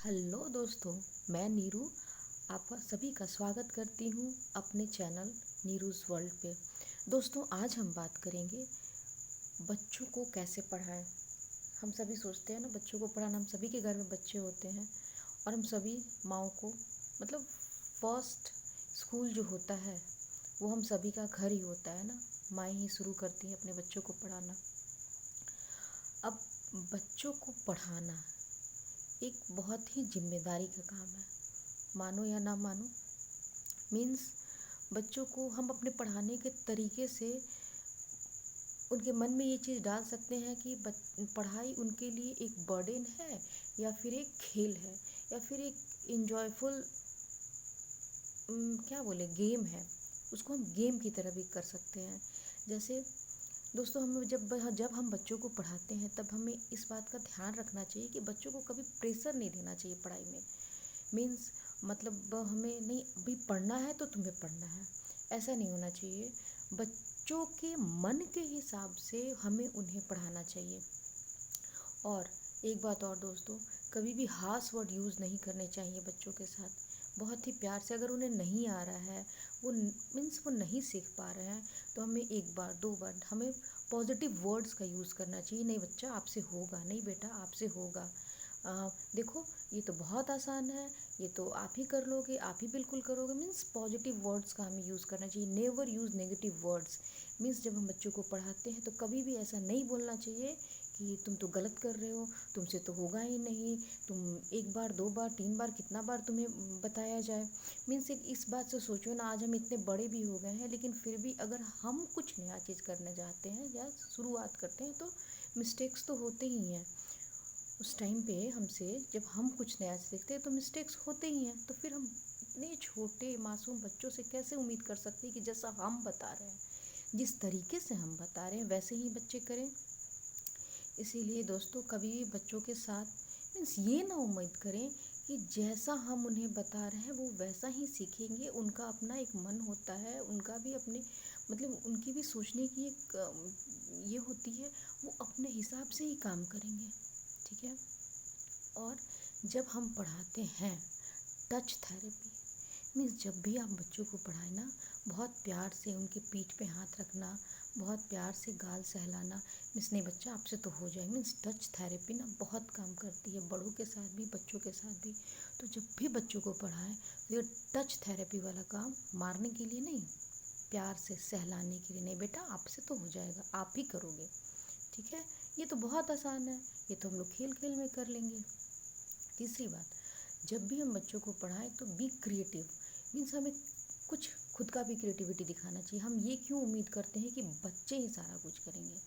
Hello दोस्तों, मैं नीरू आपका सभी का स्वागत करती हूँ अपने चैनल नीरूज़ वर्ल्ड पे। दोस्तों, आज हम बात करेंगे बच्चों को कैसे पढ़ाएं। हम सभी सोचते हैं ना, बच्चों को पढ़ाना, हम सभी के घर में बच्चे होते हैं और हम सभी माँओं को फर्स्ट स्कूल जो होता है वो हम सभी का घर ही होता है ना। माएँ ही शुरू करती हैं अपने बच्चों को पढ़ाना। अब बच्चों को पढ़ाना एक बहुत ही जिम्मेदारी का काम है, मानो या ना मानो। मीन्स बच्चों को हम अपने पढ़ाने के तरीके से उनके मन में ये चीज़ डाल सकते हैं कि पढ़ाई उनके लिए एक बर्डन है या फिर एक खेल है या फिर एक इंजॉयफुल क्या बोले गेम है। उसको हम गेम की तरह भी कर सकते हैं। जैसे दोस्तों, हम जब हम बच्चों को पढ़ाते हैं तब हमें इस बात का ध्यान रखना चाहिए कि बच्चों को कभी प्रेशर नहीं देना चाहिए पढ़ाई में। मीन्स हमें नहीं, अभी पढ़ना है तो तुम्हें पढ़ना है, ऐसा नहीं होना चाहिए। बच्चों के मन के हिसाब से हमें उन्हें पढ़ाना चाहिए। और एक बात और दोस्तों, कभी भी हार्श वर्ड यूज़ नहीं करने चाहिए बच्चों के साथ। बहुत ही प्यार से, अगर उन्हें नहीं आ रहा है, वो नहीं सीख पा रहे हैं, तो हमें एक बार दो बार हमें पॉजिटिव वर्ड्स का यूज़ करना चाहिए। नहीं बच्चा, आपसे होगा, नहीं बेटा आपसे होगा, देखो ये तो बहुत आसान है, ये तो आप ही कर लोगे, आप ही बिल्कुल करोगे। मीन्स पॉजिटिव वर्ड्स का हमें यूज़ करना चाहिए। Never use negative words. Means जब हम बच्चों को पढ़ाते हैं तो कभी भी ऐसा नहीं बोलना चाहिए कि तुम तो गलत कर रहे हो, तुमसे तो होगा ही नहीं, तुम एक बार दो बार तीन बार कितना बार तुम्हें बताया जाए। मीन्स एक इस बात से सोचो ना, आज हम इतने बड़े भी हो गए हैं लेकिन फिर भी अगर हम कुछ नया चीज़ करने जाते हैं या शुरुआत करते हैं तो मिस्टेक्स तो होते ही हैं। उस टाइम पे हमसे जब हम कुछ नया सीखते हैं तो मिस्टेक्स होते ही हैं। तो फिर हम इतने छोटे मासूम बच्चों से कैसे उम्मीद कर सकते हैं कि जैसा हम बता रहे हैं, जिस तरीके से हम बता रहे हैं वैसे ही बच्चे करें। इसीलिए दोस्तों, कभी भी बच्चों के साथ मीन्स ये ना उम्मीद करें कि जैसा हम उन्हें बता रहे हैं वो वैसा ही सीखेंगे। उनका अपना एक मन होता है, उनका भी अपने उनकी भी सोचने की एक ये होती है, वो अपने हिसाब से ही काम करेंगे। ठीक है। और जब हम पढ़ाते हैं टच थेरेपी, मीन्स जब भी आप बच्चों को पढ़ाएं ना, बहुत प्यार से उनके पीठ पे हाथ रखना, बहुत प्यार से गाल सहलाना। मीन्स नहीं बच्चा, आपसे तो हो जाए। मीन्स टच थेरेपी ना बहुत काम करती है, बड़ों के साथ भी बच्चों के साथ भी। तो जब भी बच्चों को पढ़ाएं तो ये टच थेरेपी वाला काम, मारने के लिए नहीं, प्यार से सहलाने के लिए। नहीं बेटा, आपसे तो हो जाएगा, आप ही करोगे, ठीक है, ये तो बहुत आसान है, ये तो हम लोग खेल खेल में कर लेंगे। तीसरी बात, जब भी हम बच्चों को पढ़ाएं तो बी क्रिएटिव। मीन्स हमें कुछ खुद का भी क्रिएटिविटी दिखाना चाहिए। हम ये क्यों उम्मीद करते हैं कि बच्चे ही सारा कुछ करेंगे,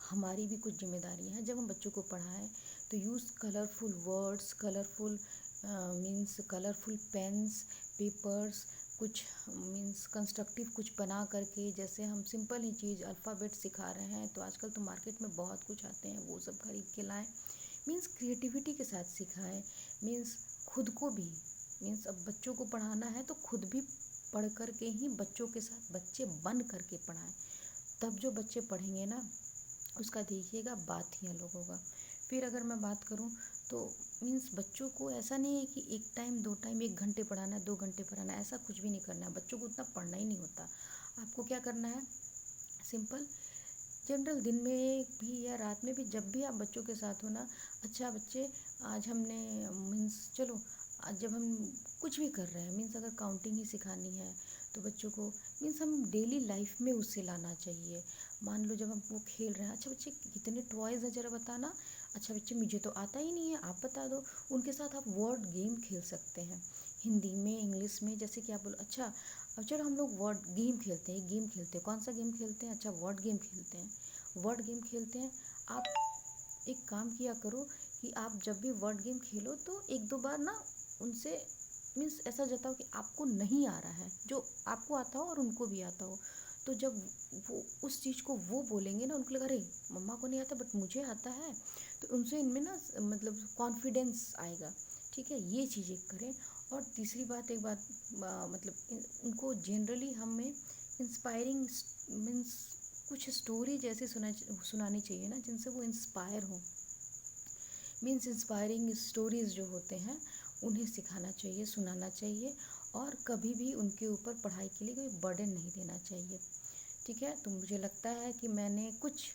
हमारी भी कुछ जिम्मेदारी है। जब हम बच्चों को पढ़ाएं तो use colourful words, colourful means colourful pens, papers, कुछ मीन्स कंस्ट्रक्टिव कुछ बना करके। जैसे हम सिंपल ही चीज़ अल्फ़ाबेट सिखा रहे हैं तो आजकल तो मार्केट में बहुत कुछ आते हैं, वो सब खरीद के लाएं। मीन्स क्रिएटिविटी के साथ सिखाएं। मीन्स खुद को भी, मीन्स अब बच्चों को पढ़ाना है तो खुद भी पढ़ कर के ही बच्चों के साथ बच्चे बन करके पढ़ाएं। तब जो बच्चे पढ़ेंगे ना, उसका देखिएगा बात ही अलग होगा। फिर अगर मैं बात करूं तो मीन्स बच्चों को ऐसा नहीं है कि एक टाइम दो टाइम, 1 घंटे पढ़ाना है 2 घंटे पढ़ाना है, ऐसा कुछ भी नहीं करना है। बच्चों को उतना पढ़ना ही नहीं होता। आपको क्या करना है, सिंपल जनरल दिन में भी या रात में भी, जब भी आप बच्चों के साथ हो ना, अच्छा बच्चे आज हमने मीन्स चलो, आज जब हम कुछ भी कर रहे हैं, मीन्स अगर काउंटिंग ही सिखानी है तो बच्चों को मीन्स हम डेली लाइफ में उससे लाना चाहिए। मान लो जब हम वो खेल रहे हैं, अच्छा बच्चे कितने टॉयज़ है ज़रा बताना। अच्छा बच्चे, मुझे तो आता ही नहीं है, आप बता दो। उनके साथ आप वर्ड गेम खेल सकते हैं, हिंदी में इंग्लिश में। जैसे कि आप बोलो, अच्छा अब चलो हम लोग वर्ड गेम खेलते हैं, गेम खेलते हैं, कौन सा गेम खेलते हैं, अच्छा वर्ड गेम खेलते हैं। वर्ड गेम खेलते हैं, आप एक काम किया करो कि आप जब भी वर्ड गेम खेलो तो एक दो बार ना उनसे मीन्स ऐसा जताओ कि आपको नहीं आ रहा है, जो आपको आता हो और उनको भी आता हो। तो जब वो उस चीज़ को वो बोलेंगे ना, उनको लगा अरे मम्मा को नहीं आता बट मुझे आता है, तो उनसे इनमें ना कॉन्फिडेंस आएगा। ठीक है, ये चीज़ें करें। और तीसरी बात, एक बात उनको जनरली हमें इंस्पायरिंग मीन्स कुछ स्टोरी जैसी सुनानी चाहिए ना, जिनसे वो इंस्पायर हों। मीन्स इंस्पायरिंग स्टोरीज़ जो होते हैं उन्हें सिखाना चाहिए, सुनाना चाहिए, और कभी भी उनके ऊपर पढ़ाई के लिए कोई बर्डन नहीं देना चाहिए। ठीक है, तो मुझे लगता है कि मैंने कुछ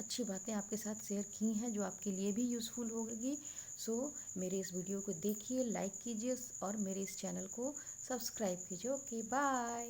अच्छी बातें आपके साथ शेयर की हैं जो आपके लिए भी यूज़फुल होगी। सो मेरे इस वीडियो को देखिए, लाइक कीजिए और मेरे इस चैनल को सब्सक्राइब कीजिए। Okay, bye.